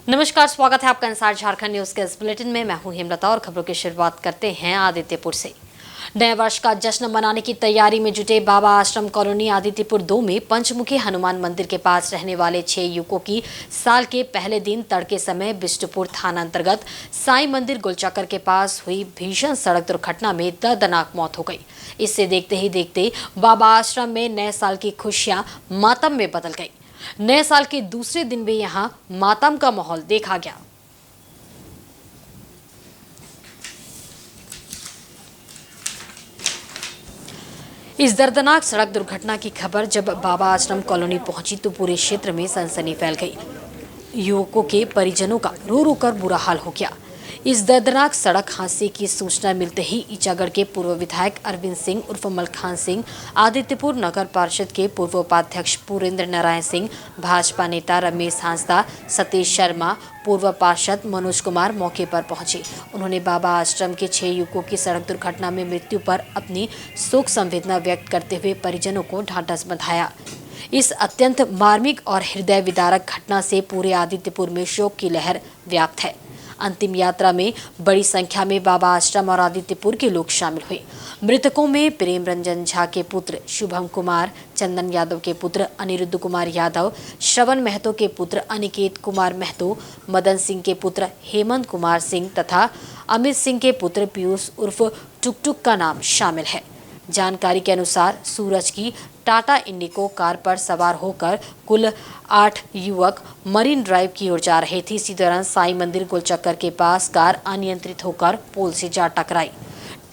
नमस्कार, स्वागत है आपका इंसाइड झारखंड न्यूज के इस बुलेटिन में। मैं हूं हेमलता और खबरों की शुरुआत करते हैं आदित्यपुर से। नए वर्ष का जश्न मनाने की तैयारी में जुटे बाबा आश्रम कॉलोनी आदित्यपुर 2 में पंचमुखी हनुमान मंदिर के पास रहने वाले 6 युवकों की साल के पहले दिन तड़के समय बिष्टुपुर थाना अंतर्गत साईं मंदिर गुलचक्कर के पास हुई भीषण सड़क दुर्घटना में दर्दनाक मौत हो गई। इससे देखते ही देखते बाबा आश्रम में नए साल की खुशियां मातम में बदल गई। नए साल के दूसरे दिन भी यहां मातम का माहौल देखा गया। इस दर्दनाक सड़क दुर्घटना की खबर जब बाबा आश्रम कॉलोनी पहुंची तो पूरे क्षेत्र में सनसनी फैल गई। युवकों के परिजनों का रो रो कर बुरा हाल हो गया। इस दर्दनाक सड़क हादसे की सूचना मिलते ही ईचागढ़ के पूर्व विधायक अरविंद सिंह उर्फ मलखान सिंह, आदित्यपुर नगर पार्षद के पूर्व उपाध्यक्ष पुरेंद्र नारायण सिंह, भाजपा नेता रमेश हांसदा, सतीश शर्मा, पूर्व पार्षद मनोज कुमार मौके पर पहुंचे। उन्होंने बाबा आश्रम के 6 युवकों की सड़क दुर्घटना में मृत्यु पर अपनी शोक संवेदना व्यक्त करते हुए परिजनों को ढांढस बंधाया। इस अत्यंत मार्मिक और हृदय विदारक घटना से पूरे आदित्यपुर में शोक की लहर व्याप्त है। अंतिम यात्रा में बड़ी संख्या में बाबा आश्रम और आदित्यपुर के लोग शामिल हुए। मृतकों में प्रेम रंजन झा के पुत्र शुभम कुमार, चंदन यादव के पुत्र अनिरुद्ध कुमार यादव, श्रवण महतो के पुत्र अनिकेत कुमार महतो, मदन सिंह के पुत्र हेमंत कुमार सिंह तथा अमित सिंह के पुत्र पीयूष उर्फ टुकटुक का नाम शामिल है। जानकारी के अनुसार सूरज की टाटा इंडिको कार पर सवार होकर कुल 8 युवक मरीन ड्राइव की ओर जा रहे थे। इसी दौरान साईं मंदिर गोलचक्कर के पास कार अनियंत्रित होकर पोल से जा टकराई।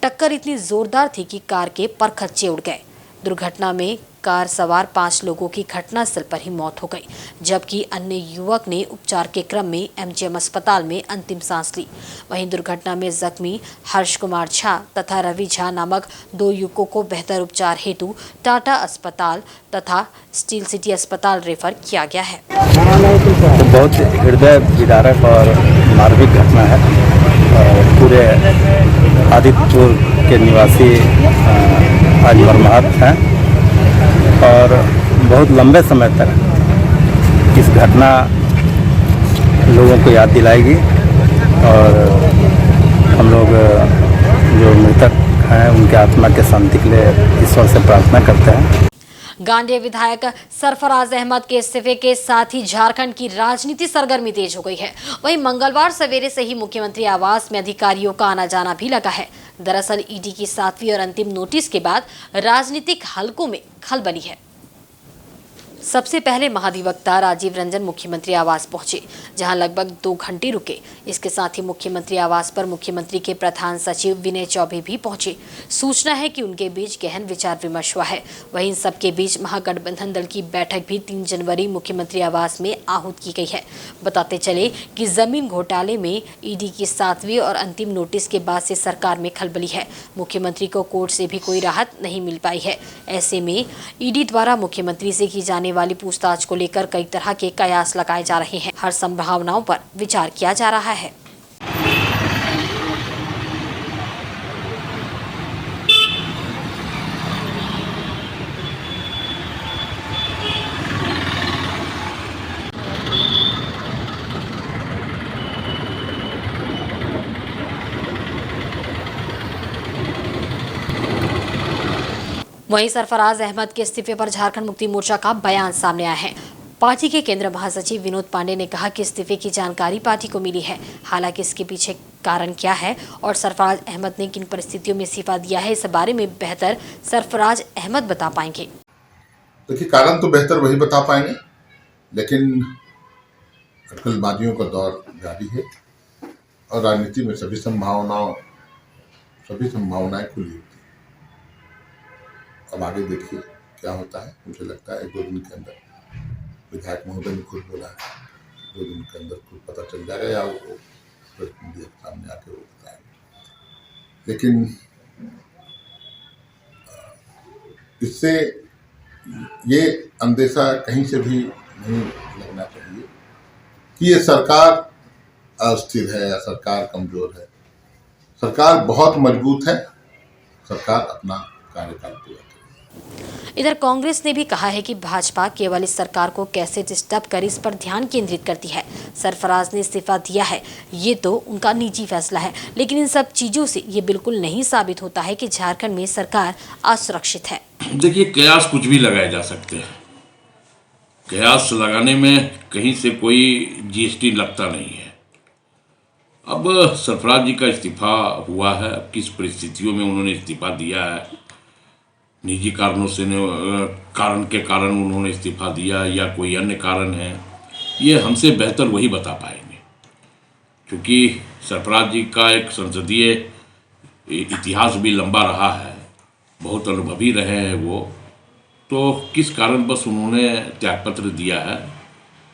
टक्कर इतनी जोरदार थी कि कार के परखच्चे उड़ गए। दुर्घटना में कार सवार 5 लोगों की घटनास्थल पर ही मौत हो गई, जबकि अन्य युवक ने उपचार के क्रम में एमजीएम अस्पताल में अंतिम सांस ली। वहीं दुर्घटना में जख्मी हर्ष कुमार झा तथा रवि झा नामक 2 युवकों को बेहतर उपचार हेतु टाटा अस्पताल तथा स्टील सिटी अस्पताल रेफर किया गया है। तो बहुत हृदय विदारक और मार्मिक घटना है। पूरे आदित्यपुर के निवासी आज मरमाहत हैं और बहुत लंबे समय तक इस घटना लोगों को याद दिलाएगी और हम लोग जो मृतक हैं उनके आत्मा के शांति के लिए ईश्वर से प्रार्थना करते हैं। गांडेय विधायक सरफराज अहमद के इस्तीफे के साथ ही झारखंड की राजनीति सरगर्मी तेज हो गई है। वहीं मंगलवार सवेरे से ही मुख्यमंत्री आवास में अधिकारियों का आना जाना भी लगा है। दरअसल ईडी की 7वीं और अंतिम नोटिस के बाद राजनीतिक हलकों में खलबली है। सबसे पहले महाधिवक्ता राजीव रंजन मुख्यमंत्री आवास पहुंचे, जहां लगभग 2 घंटे रुके। इसके साथ ही मुख्यमंत्री आवास पर मुख्यमंत्री के प्रधान सचिव विनय चौबे भी पहुंचे। सूचना है कि उनके बीच गहन विचार विमर्श हुआ है। वहीं इन सबके बीच महागठबंधन दल की बैठक भी 3 जनवरी मुख्यमंत्री आवास में आहूत की गई है। बताते चले कि जमीन घोटाले में ईडी की 7वीं और अंतिम नोटिस के बाद से सरकार में खलबली है। मुख्यमंत्री को कोर्ट से भी कोई राहत नहीं मिल पाई है। ऐसे में ईडी द्वारा मुख्यमंत्री से की जाने वाली पूछताछ को लेकर कई तरह के कयास लगाए जा रहे हैं। हर संभावनाओं पर विचार किया जा रहा है। वहीं सरफराज अहमद के इस्तीफे पर झारखंड मुक्ति मोर्चा का बयान सामने आया है। पार्टी के केंद्रीय महासचिव विनोद पांडे ने कहा कि इस्तीफे की जानकारी पार्टी को मिली है। हालांकि इसके पीछे कारण क्या है और सरफराज अहमद ने किन परिस्थितियों में इस्तीफा दिया है, इस बारे में बेहतर सरफराज अहमद बता पाएंगे। देखिए, कारण तो बेहतर वही बता पाएंगे, लेकिन अटकलबाजियों का दौर जारी है और राजनीति में सभी संभावनाएं खुली होती है। अब आगे देखिए क्या होता है। मुझे लगता है 1-2 दिन के अंदर विधायक महोदय ने खुद बोला है, 2 दिन के अंदर खुद पता चल जाएगा या वो मीडिया के सामने आके वो बताएंगे। लेकिन इससे ये अंदेशा कहीं से भी नहीं लगना चाहिए कि ये सरकार अस्थिर है या सरकार कमजोर है। सरकार बहुत मजबूत है। सरकार अपना कार्यकाल पूरा करेगी। इधर कांग्रेस ने भी कहा है कि भाजपा केवल इस सरकार को कैसे डिस्टर्ब कर इस पर ध्यान केंद्रित करती है। सरफराज ने इस्तीफा दिया है, ये तो उनका निजी फैसला है, लेकिन इन सब चीजों से ये बिल्कुल नहीं साबित होता है कि झारखंड में सरकार असुरक्षित है। देखिए, कयास कुछ भी लगाए जा सकते हैं। कयास लगाने में कहीं से कोई जीएसटी लगता नहीं है। अब सरफराज जी का इस्तीफा हुआ है, किस परिस्थितियों में उन्होंने इस्तीफा दिया है, निजी कारणों से कारण उन्होंने इस्तीफा दिया या कोई अन्य कारण है, ये हमसे बेहतर वही बता पाएंगे, क्योंकि सरफराज जी का एक संसदीय इतिहास भी लंबा रहा है, बहुत अनुभवी रहे हैं वो, तो किस कारण बस उन्होंने त्यागपत्र दिया है,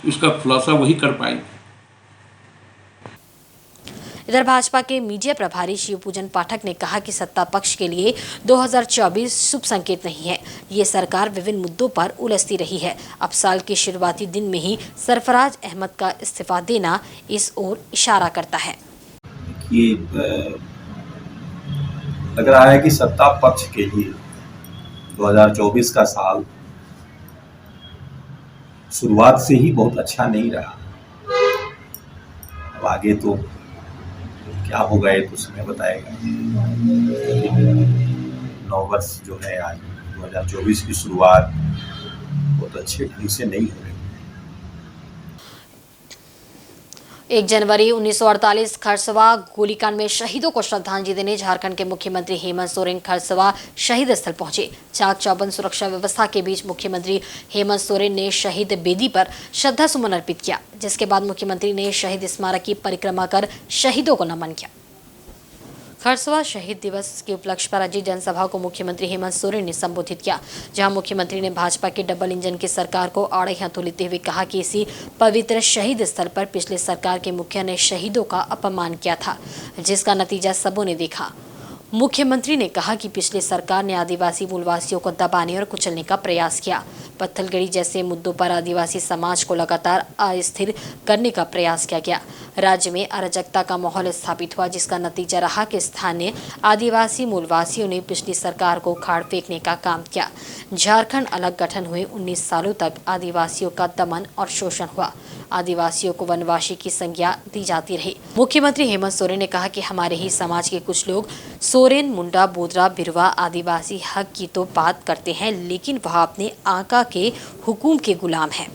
इसका खुलासा वही कर पाएंगे। इधर भाजपा के मीडिया प्रभारी शिवपूजन पाठक ने कहा कि सत्ता पक्ष के लिए 2024 शुभ संकेत नहीं है। ये सरकार विभिन्न मुद्दों पर उलझती रही है। अब साल के शुरुआती दिन में ही सरफराज अहमद का इस्तीफा देना इस ओर इशारा करता है। ये लग रहा है कि सत्ता पक्ष के लिए 2024 का साल शुरुआत से ही बहुत अच्छा नहीं रहा। अब आगे तो क्या होगा ये तो समय बताएगा। 9 वर्ष जो है आज 2024 की शुरुआत बहुत अच्छे ढंग से नहीं हो रही। 1 जनवरी 1948 खरसवा गोलीकांड में शहीदों को श्रद्धांजलि देने झारखंड के मुख्यमंत्री हेमंत सोरेन खरसवा शहीद स्थल पहुंचे। चाक चौबंद सुरक्षा व्यवस्था के बीच मुख्यमंत्री हेमंत सोरेन ने शहीद बेदी पर श्रद्धा सुमन अर्पित किया, जिसके बाद मुख्यमंत्री ने शहीद स्मारक की परिक्रमा कर शहीदों को नमन किया। खरसवा शहीद दिवस के उपलक्ष्य पर आयोजित जनसभा को मुख्यमंत्री हेमंत सोरेन ने संबोधित किया, जहां मुख्यमंत्री ने भाजपा के डबल इंजन की सरकार को आड़े हाथों लेते हुए कहा कि इसी पवित्र शहीद स्थल पर पिछले सरकार के मुखिया ने शहीदों का अपमान किया था, जिसका नतीजा सबों ने देखा। मुख्यमंत्री ने कहा कि पिछली सरकार ने आदिवासी मूलवासियों को दबाने और कुचलने का प्रयास किया। पत्थलगड़ी जैसे मुद्दों पर आदिवासी समाज को लगातार अस्थिर करने का प्रयास किया गया। राज्य में अराजकता का माहौल स्थापित हुआ, जिसका नतीजा रहा कि स्थानीय आदिवासी मूलवासियों ने पिछली सरकार को उखाड़ फेंकने का काम किया। झारखंड अलग गठन हुए 19 सालों तक आदिवासियों का दमन और शोषण हुआ। आदिवासियों को वनवासी की संज्ञा दी जाती रही। मुख्यमंत्री हेमंत सोरेन ने कहा कि हमारे ही समाज के कुछ लोग सोरेन, मुंडा, बोदरा, बिरवा आदिवासी हक की तो बात करते हैं, लेकिन वह अपने आका के हुकूम के गुलाम हैं।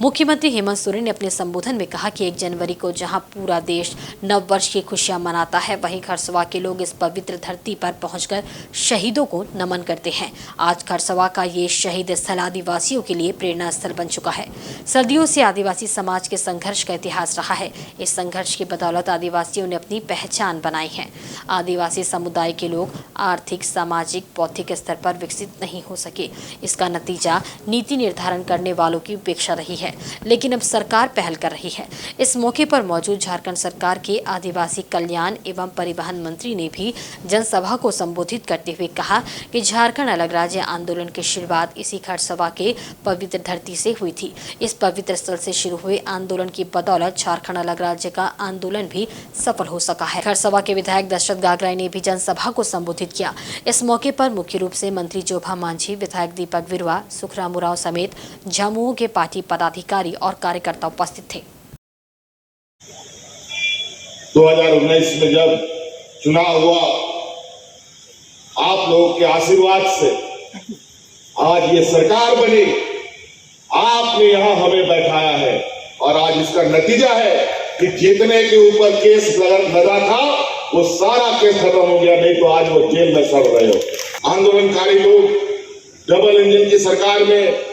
मुख्यमंत्री हेमंत सोरेन ने अपने संबोधन में कहा कि 1 जनवरी को जहां पूरा देश नव वर्ष की खुशियां मनाता है, वहीं खरसवा के लोग इस पवित्र धरती पर पहुंचकर शहीदों को नमन करते हैं। आज खरसवा का ये शहीद स्थल आदिवासियों के लिए प्रेरणा स्थल बन चुका है। सदियों से आदिवासी समाज के संघर्ष का इतिहास रहा है। इस संघर्ष की बदौलत आदिवासियों ने अपनी पहचान बनाई है। आदिवासी समुदाय के लोग आर्थिक, सामाजिक, बौद्धिक स्तर पर विकसित नहीं हो सके। इसका नतीजा नीति निर्धारण करने वालों की उपेक्षा रही है, लेकिन अब सरकार पहल कर रही है। इस मौके पर मौजूद झारखंड सरकार के आदिवासी कल्याण एवं परिवहन मंत्री ने भी जनसभा को संबोधित करते हुए कहा कि झारखंड अलग राज्य आंदोलन की शुरुआत इसी खरसवा के पवित्र धरती से हुई थी। इस पवित्र स्थल से शुरू हुए आंदोलन की बदौलत झारखंड अलग राज्य का आंदोलन भी सफल हो सका है। खरसवा के विधायक दशरथ गागराई ने भी जनसभा को संबोधित किया। इस मौके पर मुख्य रूप से मंत्री जोभा मांझी, विधायक दीपक बिरुवा, सुखराम उरांव समेत झामुमो के पार्टी पदाधिकारी और कार्यकर्ता उपस्थित थे। 2019 में जब चुनाव हुआ, आप लोगों के आशीर्वाद से आज ये सरकार बनी, आपने यहां हमें बैठाया है और आज इसका नतीजा है कि जितने के ऊपर केस लगा था वो सारा केस खत्म हो गया, नहीं तो आज वो जेल में सड़ रहे हो। आंदोलनकारी लोग डबल इंजन की सरकार में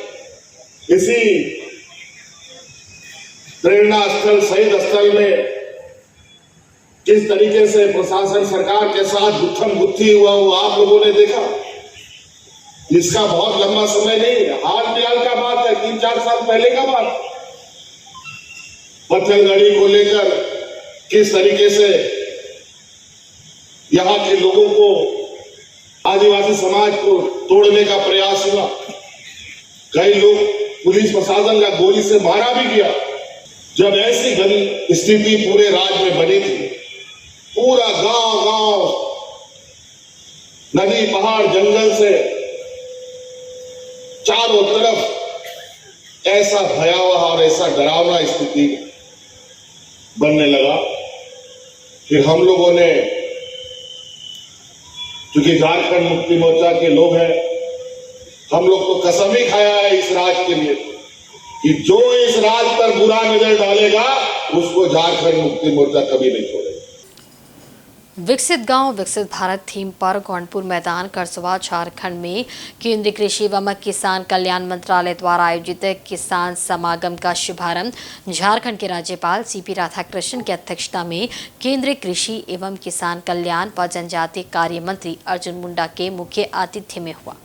इसी प्रेरणा स्थल, शहीद स्थल में किस तरीके से प्रशासन सरकार के साथ गुत्थम गुत्थी हुआ वो आप लोगों ने देखा। इसका बहुत लंबा समय नहीं, हाल फिलहाल का बात है, 3-4 साल पहले का बात। पत्थलगड़ी को लेकर किस तरीके से यहां के लोगों को, आदिवासी समाज को तोड़ने का प्रयास हुआ। कई लोग पुलिस प्रशासन का गोली से मारा भी गया। जब ऐसी स्थिति पूरे राज्य में बनी थी, पूरा गांव गांव, नदी, पहाड़, जंगल से चारों तरफ ऐसा भयावह और ऐसा डरावना स्थिति बनने लगा। फिर हम लोगों ने, क्योंकि झारखंड मुक्ति मोर्चा के लोग हैं, हम लोग तो कसम ही खाया है इस राज के लिए कि जो इस राज पर बुरा नजर डालेगा उसको झारखंड मुक्ति मोर्चा कभी नहीं छोड़ेगा। विकसित गांव विकसित भारत थीम पर गौंडपुर मैदान करसवा झारखंड में केंद्रीय कृषि एवं किसान कल्याण मंत्रालय द्वारा आयोजित किसान समागम का शुभारंभ झारखंड के राज्यपाल सीपी राधाकृष्णन की अध्यक्षता में केंद्रीय कृषि एवं किसान कल्याण व जनजातीय कार्य मंत्री अर्जुन मुंडा के मुख्य आतिथ्य में हुआ।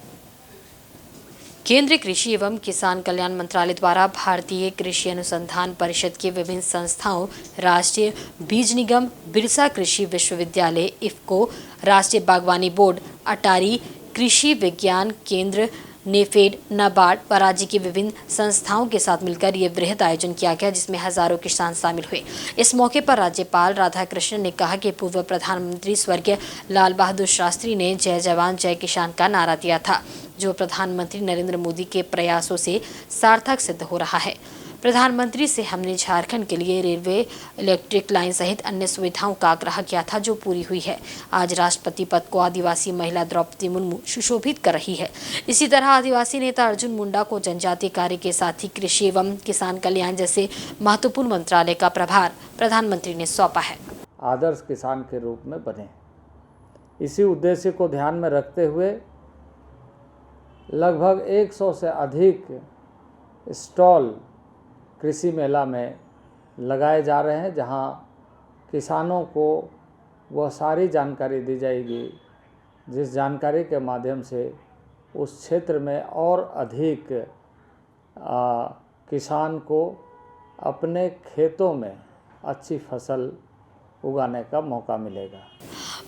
केंद्रीय कृषि एवं किसान कल्याण मंत्रालय द्वारा भारतीय कृषि अनुसंधान परिषद की विभिन्न संस्थाओं, राष्ट्रीय बीज निगम, बिरसा कृषि विश्वविद्यालय, इफ्को, राष्ट्रीय बागवानी बोर्ड, अटारी कृषि विज्ञान केंद्र, नेफेड, नाबार्ड व राज्य की विभिन्न संस्थाओं के साथ मिलकर ये वृहद आयोजन किया गया, जिसमें हजारों किसान शामिल हुए। इस मौके पर राज्यपाल राधाकृष्णन ने कहा कि पूर्व प्रधानमंत्री स्वर्गीय लाल बहादुर शास्त्री ने जय जवान जय किसान का नारा दिया था, जो प्रधानमंत्री नरेंद्र मोदी के प्रयासों से सार्थक सिद्ध हो रहा है। प्रधानमंत्री से हमने झारखंड के लिए रेलवे, इलेक्ट्रिक लाइन सहित अन्य सुविधाओं का आग्रह किया था, जो पूरी हुई है। आज राष्ट्रपति पद को आदिवासी महिला द्रौपदी मुर्मू सुशोभित कर रही है। इसी तरह आदिवासी नेता अर्जुन मुंडा को जनजातीय कार्य के साथ ही कृषि एवं किसान कल्याण जैसे महत्वपूर्ण मंत्रालय का प्रभार प्रधानमंत्री ने सौंपा है। आदर्श किसान के रूप में बने, इसी उद्देश्य को ध्यान में रखते हुए लगभग 100 से अधिक स्टॉल कृषि मेला में लगाए जा रहे हैं, जहां किसानों को वह सारी जानकारी दी जाएगी जिस जानकारी के माध्यम से उस क्षेत्र में और अधिक किसान को अपने खेतों में अच्छी फसल उगाने का मौका मिलेगा।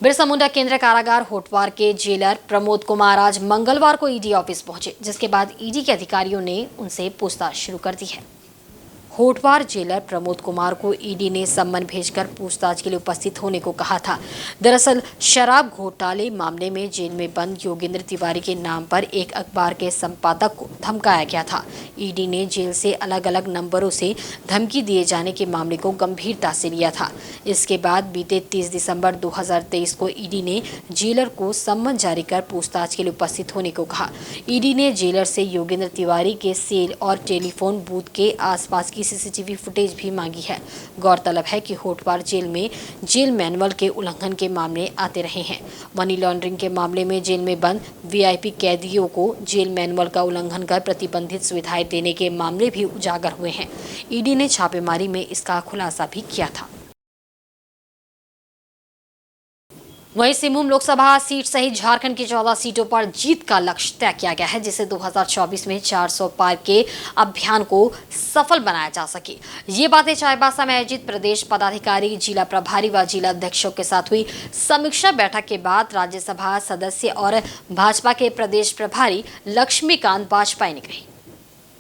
बिरसा मुंडा केंद्रीय कारागार होटवार के जेलर प्रमोद कुमार आज मंगलवार को ईडी ऑफिस पहुंचे, जिसके बाद ईडी के अधिकारियों ने उनसे पूछताछ शुरू कर दी है। होटवार जेलर प्रमोद कुमार को ईडी ने सम्मन भेजकर पूछताछ के लिए उपस्थित होने को कहा था। दरअसल शराब घोटाले मामले में जेल में बंद योगेंद्र तिवारी के नाम पर एक अखबार के संपादक को धमकाया गया था। ईडी ने जेल से अलग अलग नंबरों से धमकी दिए जाने के मामले को गंभीरता से लिया था। इसके बाद बीते 30 दिसंबर 2023 को ईडी ने जेलर को सम्मन जारी कर पूछताछ के लिए उपस्थित होने को कहा। ईडी ने जेलर से योगेंद्र तिवारी के सेल और टेलीफोन बूथ के आसपास की सीसीटीवी फुटेज भी मांगी है। गौरतलब है कि होटवार जेल में जेल मैनुअल के उल्लंघन के मामले आते रहे हैं। मनी लॉन्ड्रिंग के मामले में जेल में बंद वीआईपी कैदियों को जेल मैनुअल का उल्लंघन कर प्रतिबंधित सुविधाएं देने के मामले भी उजागर हुए हैं। ईडी ने छापेमारी में इसका खुलासा भी किया था। वहीं सिंहभूम लोकसभा सीट सहित झारखंड की 14 सीटों पर जीत का लक्ष्य तय किया गया है, जिससे 2024 में 400 पार के अभियान को सफल बनाया जा सके। ये बातें चाईबासा में आयोजित प्रदेश पदाधिकारी, जिला प्रभारी व जिला अध्यक्षों के साथ हुई समीक्षा बैठक के बाद राज्यसभा सदस्य और भाजपा के प्रदेश प्रभारी लक्ष्मीकांत वाजपेयी ने कही।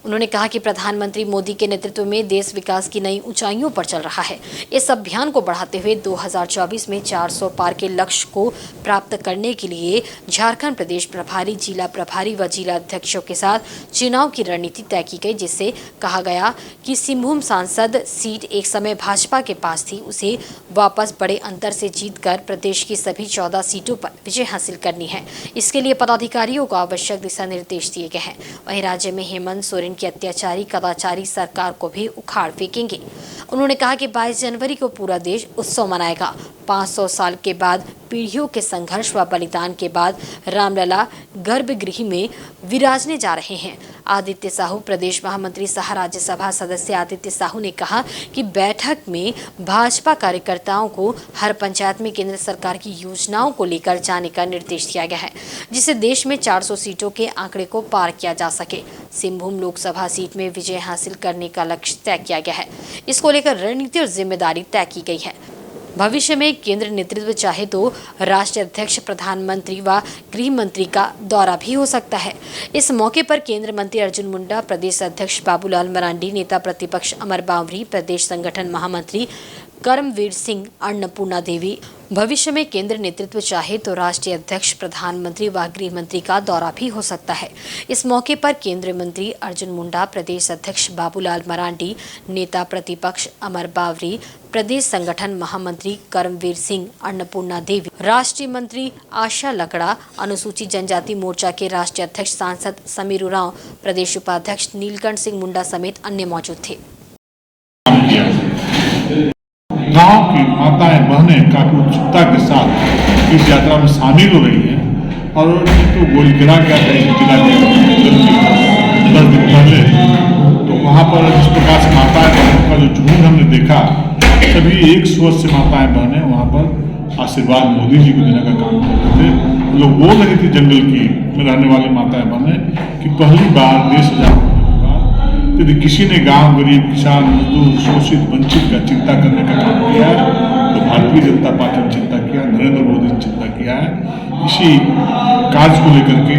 उन्होंने कहा कि प्रधानमंत्री मोदी के नेतृत्व में देश विकास की नई ऊंचाइयों पर चल रहा है। इस अभियान को बढ़ाते हुए 2024 में 400 पार के लक्ष्य को प्राप्त करने के लिए झारखंड प्रदेश प्रभारी, जिला प्रभारी व जिला अध्यक्षों के साथ चुनाव की रणनीति तय की गई, जिससे कहा गया कि सिंहभूम सांसद सीट एक समय भाजपा के पास थी, उसे वापस बड़े अंतर से जीतकर प्रदेश की सभी 14 सीटों पर विजय हासिल करनी है। इसके लिए पदाधिकारियों को आवश्यक दिशा निर्देश दिए गए हैं। वहीं राज्य में हेमंत सोरेन की अत्याचारी कदाचारी सरकार को भी उखाड़ फेंकेंगे। उन्होंने कहा कि 22 जनवरी को पूरा देश उत्सव मनाएगा। 500 साल के बाद, पीढ़ियों के संघर्ष व बलिदान के बाद रामलला गर्भगृह में विराजने जा रहे हैं। आदित्य साहू, प्रदेश महामंत्री सह राज्यसभा सदस्य आदित्य साहू ने कहा कि बैठक में भाजपा कार्यकर्ताओं को हर पंचायत में केंद्र सरकार की योजनाओं को लेकर जाने का निर्देश दिया गया है, जिससे देश में 400 सीटों के आंकड़े को पार किया जा सके। सिंहभूम लोकसभा सीट में विजय हासिल करने का लक्ष्य तय किया गया है। इसको लेकर रणनीति और जिम्मेदारी तय की गई है। भविष्य में केंद्र नेतृत्व चाहे तो राष्ट्रीय अध्यक्ष, प्रधानमंत्री व गृह मंत्री का दौरा भी हो सकता है। इस मौके पर केंद्रीय मंत्री अर्जुन मुंडा, प्रदेश अध्यक्ष बाबूलाल मरांडी, नेता प्रतिपक्ष अमर बावरी, प्रदेश संगठन महामंत्री कर्मवीर सिंह, अन्नपूर्णा देवी। भविष्य में केंद्र नेतृत्व चाहे तो राष्ट्रीय अध्यक्ष, प्रधानमंत्री व गृह मंत्री का दौरा भी हो सकता है। इस मौके पर केंद्रीय मंत्री अर्जुन मुंडा, प्रदेश अध्यक्ष बाबूलाल मरांडी, नेता प्रतिपक्ष अमर बावरी, प्रदेश संगठन महामंत्री कर्मवीर सिंह, अन्नपूर्णा देवी, राष्ट्रीय मंत्री आशा लकड़ा, अनुसूचित जनजाति मोर्चा के राष्ट्रीय अध्यक्ष सांसद समीर उरांव, प्रदेश उपाध्यक्ष नीलकंठ सिंह मुंडा समेत अन्य मौजूद थे। गांव की माताएं बहनें काफी उत्सुकता के साथ इस यात्रा में शामिल हो रही हैं और तो गोली गिरा गया था इस जिला के 10 दिन पहले, तो वहाँ पर जिस प्रकार से माताएं बहनों का जो जुनून हमने देखा, सभी एक स्वर से माताएं बहनें वहाँ पर आशीर्वाद मोदी जी को देने का काम करते थे। लोग बोल रहे थे जंगल की में रहने वाली माताएं बहनें कि पहली बार देश आजाद यदि किसी ने गांव, गरीब, किसान, मजदूर, शोषित, वंचित का चिंता करने का काम किया है तो भारतीय जनता पार्टी ने चिंता किया, नरेंद्र मोदी ने चिंता किया है। इसी कार्य को लेकर के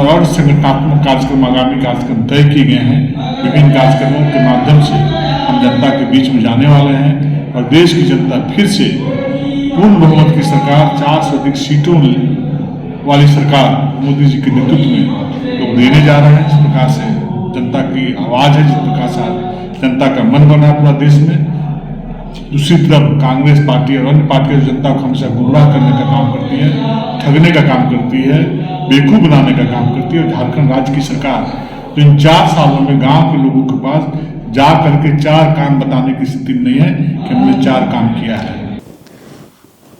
और संगठनात्मक कार्यक्रम, आगामी कार्यक्रम तय किए गए हैं। विभिन्न कार्यक्रमों के माध्यम से हम जनता के बीच में जाने वाले हैं और देश की जनता फिर से पूर्ण बहुमत की सरकार, 400 से अधिक सीटों वाली सरकार मोदी जी के नेतृत्व में लोग देने जा रहे हैं। इस प्रकार से जनता की आवाज़ है, जिस प्रकार से जनता का मन बना पूरा देश में। दूसरी तरफ कांग्रेस पार्टी और अन्य पार्टियां जनता को हमेशा गुमराह करने का काम करती है, ठगने का काम करती है, बेवकूफ़ बनाने का काम करती है। झारखंड राज्य की सरकार तो इन 4 सालों में गांव के लोगों के पास जा करके 4 काम बताने की स्थिति में नहीं है कि हमने 4 काम किया है।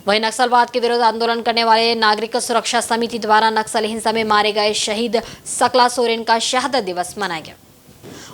वहीं नक्सलवाद के विरुद्ध आंदोलन करने वाले नागरिक सुरक्षा समिति द्वारा नक्सल हिंसा में मारे गए शहीद सकला सोरेन का शहादत दिवस मनाया गया।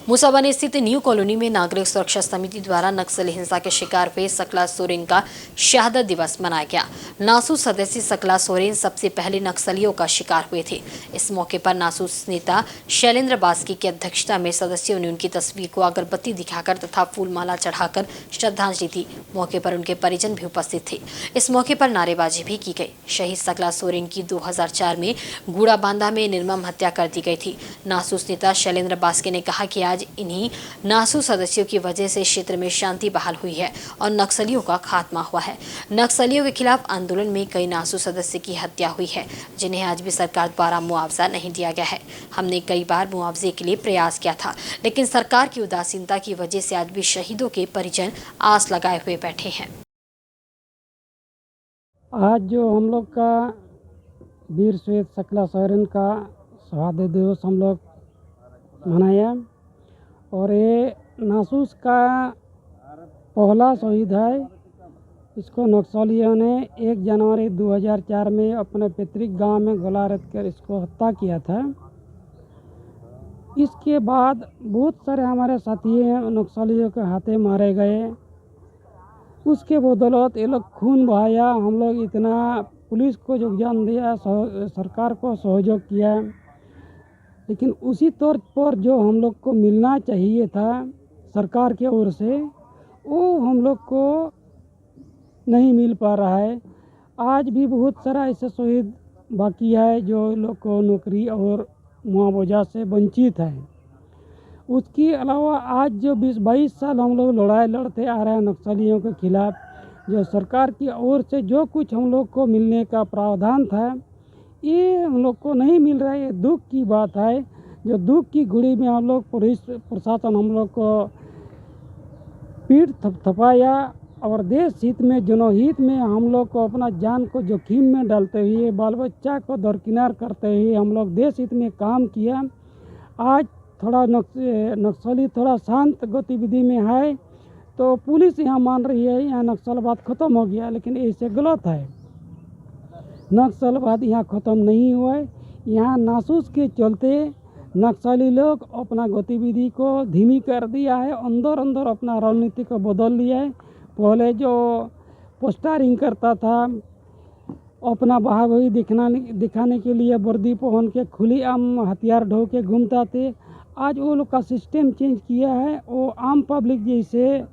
मुसाबनी स्थित न्यू कॉलोनी में नागरिक सुरक्षा समिति द्वारा नक्सल हिंसा के शिकार हुए सकला सोरेन का शहादत दिवस मनाया गया। नासूस सदस्य सकला सोरेन सबसे पहले नक्सलियों का शिकार हुए थे। इस मौके पर नासूस नेता शैलेंद्र बास्की की अध्यक्षता में सदस्यों ने उनकी तस्वीर को अगरबत्ती दिखाकर तथा फूलमाला चढ़ाकर श्रद्धांजलि दी। मौके पर उनके परिजन भी उपस्थित थे। इस मौके पर नारेबाजी भी की गई। शहीद सकला सोरेन की 2004 में गुड़ाबांधा में निर्मम हत्या कर दी गई थी। नासूस नेता शैलेंद्र बास्की ने कहा कि आज इन्हीं नासूस सदस्यों की वजह से क्षेत्र में शांति बहाल हुई है और नक्सलियों का खात्मा हुआ है। नक्सलियों के खिलाफ आंदोलन में कई नासूस सदस्य की हत्या हुई है, जिन्हें आज भी सरकार द्वारा मुआवजा नहीं दिया गया है। हमने कई बार मुआवजे के लिए प्रयास किया था, लेकिन सरकार की उदासीनता की वजह से आज भी शहीदों के परिजन आस लगाए हुए बैठे हैं। आज जो हम लोग का वीर शहीद सकला सोरेन का शहादत दिवस हम लोग मनाया और ये नासूस का पहला शहीद है। इसको नक्सलियों ने 1 जनवरी 2004 में अपने पैतृक गांव में गोला रख कर इसको हत्या किया था। इसके बाद बहुत सारे हमारे साथी नक्सलियों के हाथे मारे गए। उसके बदौलत ये लोग खून बहाया, हम लोग इतना पुलिस को योगदान दिया, सरकार को सहयोग किया, लेकिन उसी तौर पर जो हम लोग को मिलना चाहिए था सरकार की ओर से वो हम लोग को नहीं मिल पा रहा है। आज भी बहुत सारा ऐसे शहीद बाकी है जो लोग को नौकरी और मुआवजा से वंचित है। उसके अलावा आज जो 20-22 साल हम लोग लड़ाई लड़ते आ रहे हैं नक्सलियों के खिलाफ, जो सरकार की ओर से जो कुछ हम लोग को मिलने का प्रावधान था ये हम लोग को नहीं मिल रहा है। ये दुख की बात है। जो दुख की घड़ी में हम लोग पुलिस प्रशासन हम लोग को पीठ थपथपाया और देश हित में, जनहित में हम लोग को अपना जान को जोखिम में डालते हुए, बाल बच्चा को दरकिनार करते हुए हम लोग देश हित में काम किया। आज थोड़ा नक्सली थोड़ा शांत गतिविधि में है तो पुलिस यहाँ मान रही है यहाँ नक्सलवाद ख़त्म हो गया, लेकिन ऐसे गलत है। नक्सलवाद यहाँ ख़त्म नहीं हुआ है। यहाँ नासूस के चलते नक्सली लोग अपना गतिविधि को धीमी कर दिया है, अंदर अंदर अपना रणनीति को बदल लिया है। पहले जो पोस्टरिंग करता था, अपना बहादुरी दिखाने के लिए वर्दी पहन के खुली आम हथियार ढो के घूमता थे, आज वो लोग का सिस्टम चेंज किया है। वो आम पब्लिक जैसे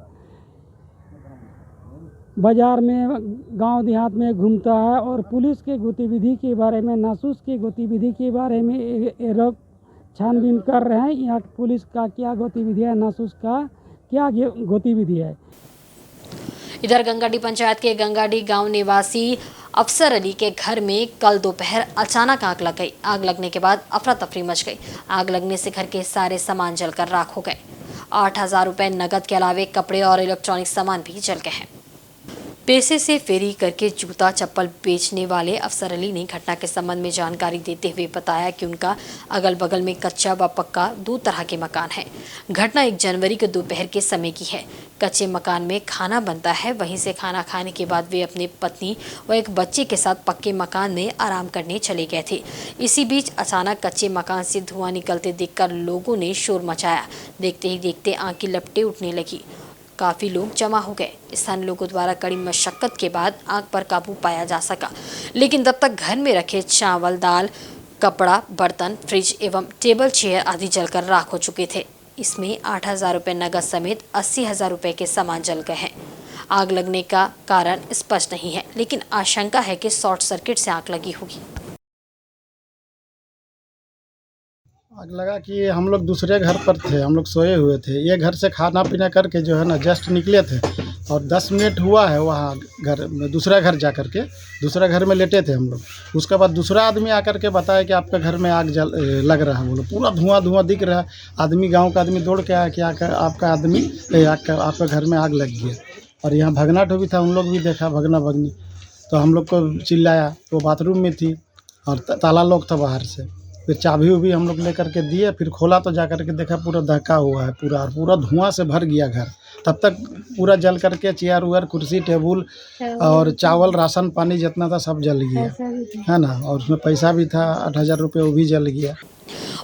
बाज़ार में, गांव देहात में घूमता है और पुलिस के गतिविधि के बारे में, नासूस के गतिविधि के बारे में ये लोग छानबीन कर रहे हैं। यहाँ पुलिस का क्या गतिविधि है, नासूस का क्या गतिविधि है। इधर गंगाडी पंचायत के गंगाडी गांव निवासी अफसर अली के घर में कल दोपहर अचानक आग लग गई। आग लगने के बाद अफरा तफरी मच गई। आग लगने से घर के सारे सामान जलकर राख हो गए। 8,000 रुपए नकद के अलावे कपड़े और इलेक्ट्रॉनिक सामान भी जल गए हैं। पैसे से फेरी करके जूता चप्पल बेचने वाले अफसर अली ने घटना के संबंध में जानकारी देते हुए बताया कि उनका अगल बगल में कच्चा व पक्का 2 तरह के मकान है। घटना 1 जनवरी के दोपहर के समय की है। कच्चे मकान में खाना बनता है, वहीं से खाना खाने के बाद वे अपनी पत्नी व एक बच्चे के साथ पक्के मकान में आराम करने चले गए थे। इसी बीच अचानक कच्चे मकान से धुआं निकलते देखकर लोगों ने शोर मचाया। देखते ही देखते आग की लपटें उठने लगी। काफ़ी लोग जमा हो गए। स्थानीय लोगों द्वारा कड़ी मशक्कत के बाद आग पर काबू पाया जा सका, लेकिन तब तक घर में रखे चावल, दाल, कपड़ा, बर्तन, फ्रिज एवं टेबल चेयर आदि जलकर राख हो चुके थे। इसमें 8,000 रुपये नगद समेत 80,000 रुपये के सामान जल गए हैं। आग लगने का कारण स्पष्ट नहीं है, लेकिन आशंका है कि शॉर्ट सर्किट से आग लगी होगी। आग लगा कि हम लोग दूसरे घर पर थे, हम लोग सोए हुए थे। ये घर से खाना पीना करके जो है ना जस्ट निकले थे और 10 मिनट हुआ है वहाँ घर में, दूसरा घर जा कर के दूसरा घर में लेटे थे हम लोग। उसके बाद दूसरा आदमी आकर के बताया कि आपके घर में आग लग रहा है। बोलो पूरा धुआं दिख रहा है। आदमी, गांव का आदमी दौड़ के आया कि आपका घर में आग लग गया। और यहाँ भगना ठो भी था, उन लोग भी देखा, भगना भगनी। तो हम लोग को चिल्लाया, वो बाथरूम में थी और ताला लॉक था बाहर से। फिर चाबी उबी हम लोग लेकर के दिए, फिर खोला तो जा कर के देखा पूरा दहका हुआ है, पूरा धुआं से भर गया घर। तब तक पूरा जल करके चेयर उयर, कुर्सी, टेबुल और चावल, राशन पानी जितना था सब जल गया, है ना। और उसमें पैसा भी था 8,000 रुपये, वो भी जल गया।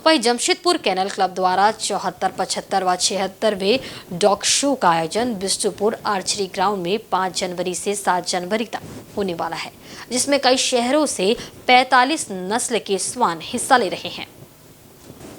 वहीं जमशेदपुर केनल क्लब द्वारा 74, 75 व 76वें डॉग शो का आयोजन बिष्टुपुर आर्चरी ग्राउंड में 5 जनवरी से 7 जनवरी तक होने वाला है, जिसमें कई शहरों से 45 नस्ल के श्वान हिस्सा ले रहे हैं।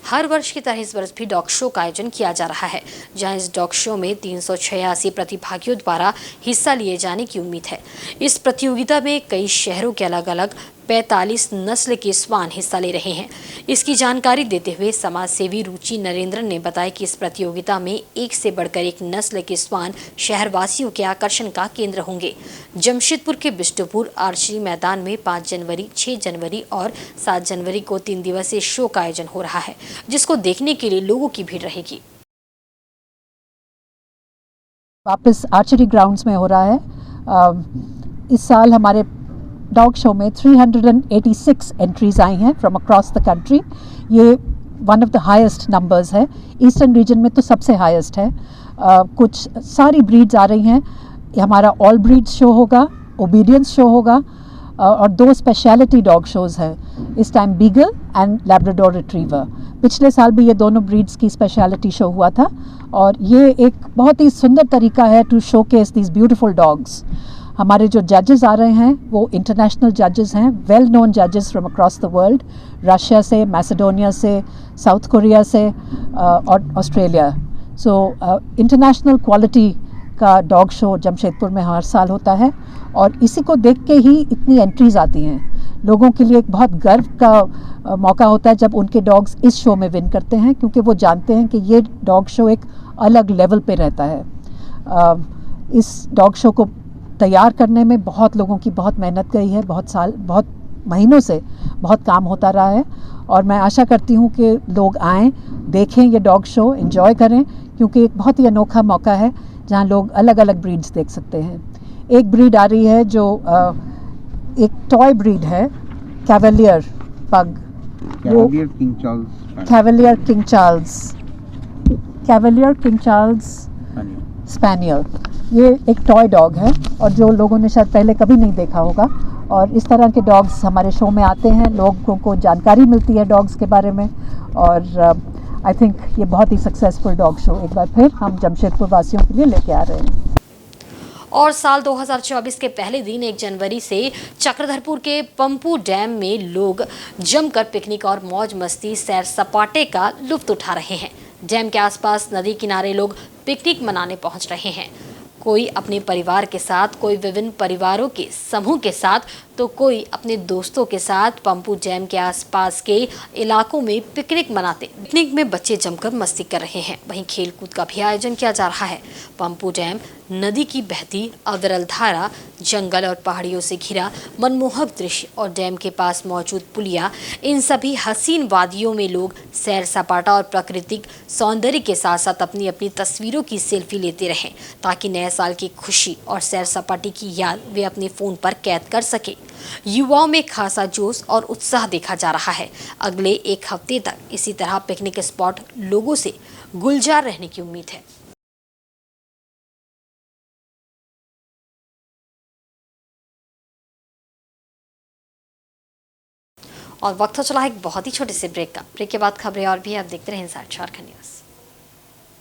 हर वर्ष की तरह इस वर्ष भी डॉग शो का आयोजन किया जा रहा है, जहां इस डॉग शो में 386 प्रतिभागियों द्वारा हिस्सा लिए जाने की उम्मीद है। इस प्रतियोगिता में कई शहरों के अलग अलग 45 नस्ल के श्वान हिस्सा ले रहे हैं। इसकी जानकारी देते हुए समाज सेवी रुचि नरेंद्र ने बताया कि इस प्रतियोगिता में एक से बढ़कर एक नस्ल के श्वान शहरवासियों के आकर्षण का केंद्र होंगे। जमशेदपुर के बिष्टुपुर आर्चरी मैदान में 5 जनवरी, 6 जनवरी और 7 जनवरी को 3 दिवसीय शो का आयोजन हो रहा है, जिसको देखने के लिए लोगों की भीड़ रहेगी। वापस आर्चरी ग्राउंड्स में हो रहा है। इस साल हमारे डॉग शो में 386 एंट्रीज आई हैं फ्रॉम अक्रॉस द कंट्री। ये one of the highest numbers है। ईस्टर्न रीजन में तो सबसे हाईएस्ट है। कुछ सारी ब्रीड्स आ रही हैं। हमारा ऑल ब्रीड्स शो होगा, ओबीडियंस शो होगा और 2 स्पेशलिटी डॉग शोज़ हैं इस time, beagle and Labrador retriever. पिछले साल भी ये दोनों ब्रीड्स की स्पेशलिटी शो हुआ था और ये एक बहुत ही सुंदर तरीका है to showcase these beautiful dogs. हमारे जो जजेस आ रहे हैं वो इंटरनेशनल जजेस हैं, वेल नोन जजेस from across the world, Russia से, मैसेडोनिया से, साउथ कोरिया से और ऑस्ट्रेलिया। सो इंटरनेशनल क्वालिटी का डॉग शो जमशेदपुर में हर साल होता है और इसी को देख के ही इतनी एंट्रीज आती हैं। लोगों के लिए एक बहुत गर्व का मौका होता है जब उनके डॉग्स इस शो में विन करते हैं, क्योंकि वो जानते हैं कि ये डॉग शो एक अलग लेवल पे रहता है। इस डॉग शो को तैयार करने में बहुत लोगों की बहुत मेहनत गई है, बहुत महीनों से बहुत काम होता रहा है और मैं आशा करती हूँ कि लोग आएँ, देखें ये डॉग शो, एंजॉय करें, क्योंकि एक बहुत ही अनोखा मौका है जहाँ लोग अलग अलग ब्रीड्स देख सकते हैं। एक ब्रीड आ रही है जो एक टॉय ब्रीड है, कैवलियर पग, कैवलियर किंग चार्ल्स स्पैनियल। ये एक टॉय डॉग है और जो लोगों ने शायद पहले कभी नहीं देखा होगा और इस तरह के डॉग्स हमारे शो में आते हैं, लोगों को जानकारी मिलती है डॉग्स के बारे में और आई थिंक ये बहुत ही सक्सेसफुल डॉग शो एक बार फिर हम जमशेदपुर वासियों के लिए लेके आ रहे हैं। और साल 2024 के पहले दिन 1 जनवरी से चक्रधरपुर के पंपू डैम में लोग जमकर पिकनिक और मौज मस्ती, सैर सपाटे का लुत्फ उठा रहे हैं। डैम के आसपास नदी किनारे लोग पिकनिक मनाने पहुंच रहे हैं। कोई अपने परिवार के साथ, कोई विभिन्न परिवारों के समूह के साथ तो कोई अपने दोस्तों के साथ पंपू डैम के आसपास के इलाकों में पिकनिक मनाते। पिकनिक में बच्चे जमकर मस्ती कर रहे हैं। वहीं खेलकूद का भी आयोजन किया जा रहा है। पंपू डैम नदी की बहती अविरल धारा, जंगल और पहाड़ियों से घिरा मनमोहक दृश्य और डैम के पास मौजूद पुलिया, इन सभी हसीन वादियों में लोग सैर सपाटा और प्राकृतिक सौंदर्य के साथ साथ अपनी अपनी तस्वीरों की सेल्फी लेते रहें, ताकि नए साल की खुशी और सैर सपाटे की याद वे अपने फोन पर कैद कर सके। युवाओं में खासा जोश और उत्साह देखा जा रहा है। अगले एक हफ्ते तक इसी तरह पिकनिक स्पॉट लोगों से गुलजार रहने की उम्मीद है। और वक्त हो चला है एक बहुत ही छोटे से ब्रेक का। ब्रेक के बाद खबरें और भी आप देखते रहें इंसाइड झारखंड न्यूज़।